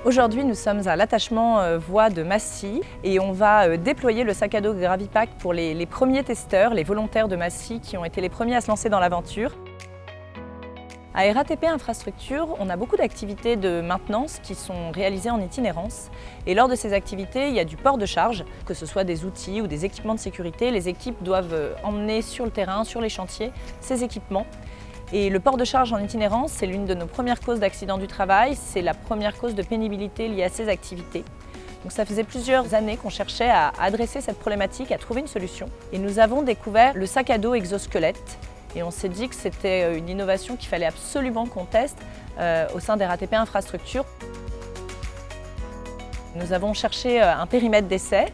Aujourd'hui, nous sommes à l'attachement voie de Massy et on va déployer le sac à dos Gravipack pour les premiers testeurs, les volontaires de Massy qui ont été les premiers à se lancer dans l'aventure. À RATP Infrastructure, on a beaucoup d'activités de maintenance qui sont réalisées en itinérance. Et lors de ces activités, il y a du port de charge, que ce soit des outils ou des équipements de sécurité. Les équipes doivent emmener sur le terrain, sur les chantiers, ces équipements. Et le port de charge en itinérance, c'est l'une de nos premières causes d'accident du travail. C'est la première cause de pénibilité liée à ces activités. Donc ça faisait plusieurs années qu'on cherchait à adresser cette problématique, à trouver une solution. Et nous avons découvert le sac à dos exosquelette. Et on s'est dit que c'était une innovation qu'il fallait absolument qu'on teste au sein des RATP Infrastructure. Nous avons cherché un périmètre d'essai.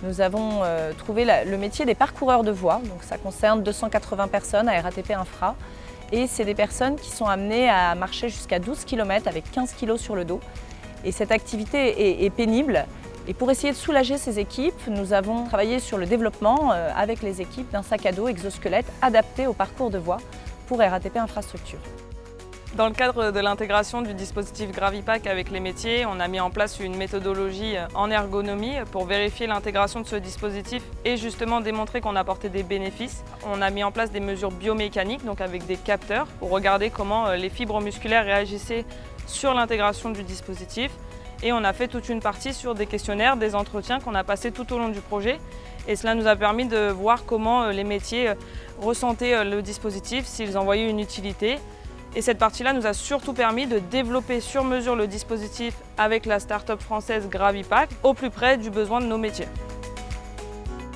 Nous avons trouvé le métier des parcoureurs de voies. Donc ça concerne 280 personnes à RATP Infra. Et c'est des personnes qui sont amenées à marcher jusqu'à 12 km avec 15 kg sur le dos. Et cette activité est pénible. Et pour essayer de soulager ces équipes, nous avons travaillé sur le développement avec les équipes d'un sac à dos exosquelette adapté au parcours de voie pour RATP Infrastructure. Dans le cadre de l'intégration du dispositif Gravipack avec les métiers, on a mis en place une méthodologie en ergonomie pour vérifier l'intégration de ce dispositif et justement démontrer qu'on apportait des bénéfices. On a mis en place des mesures biomécaniques, donc avec des capteurs, pour regarder comment les fibres musculaires réagissaient sur l'intégration du dispositif. Et on a fait toute une partie sur des questionnaires, des entretiens qu'on a passés tout au long du projet. Et cela nous a permis de voir comment les métiers ressentaient le dispositif, s'ils en voyaient une utilité. Et cette partie-là nous a surtout permis de développer sur mesure le dispositif avec la start-up française Gravipack au plus près du besoin de nos métiers.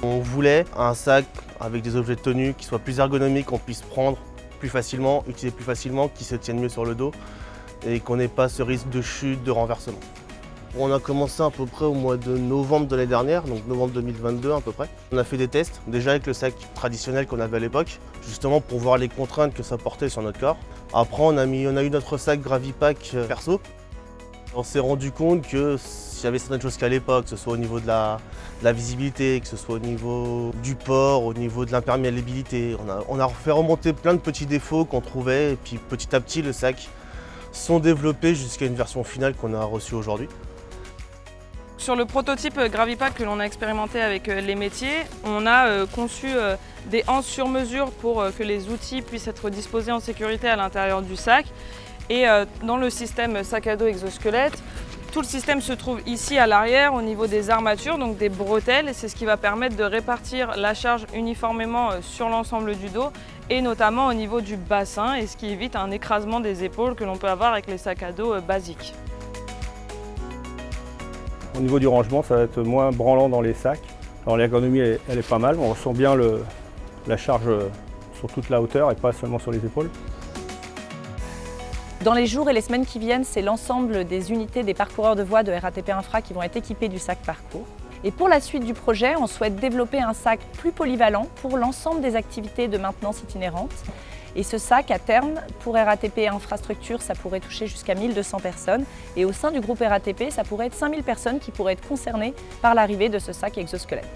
On voulait un sac avec des objets de tenue qui soient plus ergonomiques, qu'on puisse prendre plus facilement, utiliser plus facilement, qui se tiennent mieux sur le dos et qu'on n'ait pas ce risque de chute, de renversement. On a commencé à peu près au mois de novembre de l'année dernière, donc novembre 2022 à peu près. On a fait des tests, déjà avec le sac traditionnel qu'on avait à l'époque, justement pour voir les contraintes que ça portait sur notre corps. Après on a eu notre sac Gravipack perso. On s'est rendu compte que s'il y avait certaines choses qu'à l'époque, que ce soit au niveau de la visibilité, que ce soit au niveau du port, au niveau de l'imperméabilité, on a fait remonter plein de petits défauts qu'on trouvait et puis petit à petit le sac sont développés jusqu'à une version finale qu'on a reçue aujourd'hui. Sur le prototype Gravipack que l'on a expérimenté avec les métiers, on a conçu des anses sur mesure pour que les outils puissent être disposés en sécurité à l'intérieur du sac. Et dans le système sac à dos exosquelette, tout le système se trouve ici à l'arrière au niveau des armatures, donc des bretelles. C'est ce qui va permettre de répartir la charge uniformément sur l'ensemble du dos et notamment au niveau du bassin, et ce qui évite un écrasement des épaules que l'on peut avoir avec les sacs à dos basiques. Au niveau du rangement, ça va être moins branlant dans les sacs. Alors l'ergonomie, elle est pas mal. On ressent bien la charge sur toute la hauteur et pas seulement sur les épaules. Dans les jours et les semaines qui viennent, c'est l'ensemble des unités des parcoureurs de voies de RATP Infra qui vont être équipés du sac parcours. Et pour la suite du projet, on souhaite développer un sac plus polyvalent pour l'ensemble des activités de maintenance itinérante. Et ce sac, à terme, pour RATP Infrastructure, ça pourrait toucher jusqu'à 1200 personnes. Et au sein du groupe RATP, ça pourrait être 5000 personnes qui pourraient être concernées par l'arrivée de ce sac exosquelette.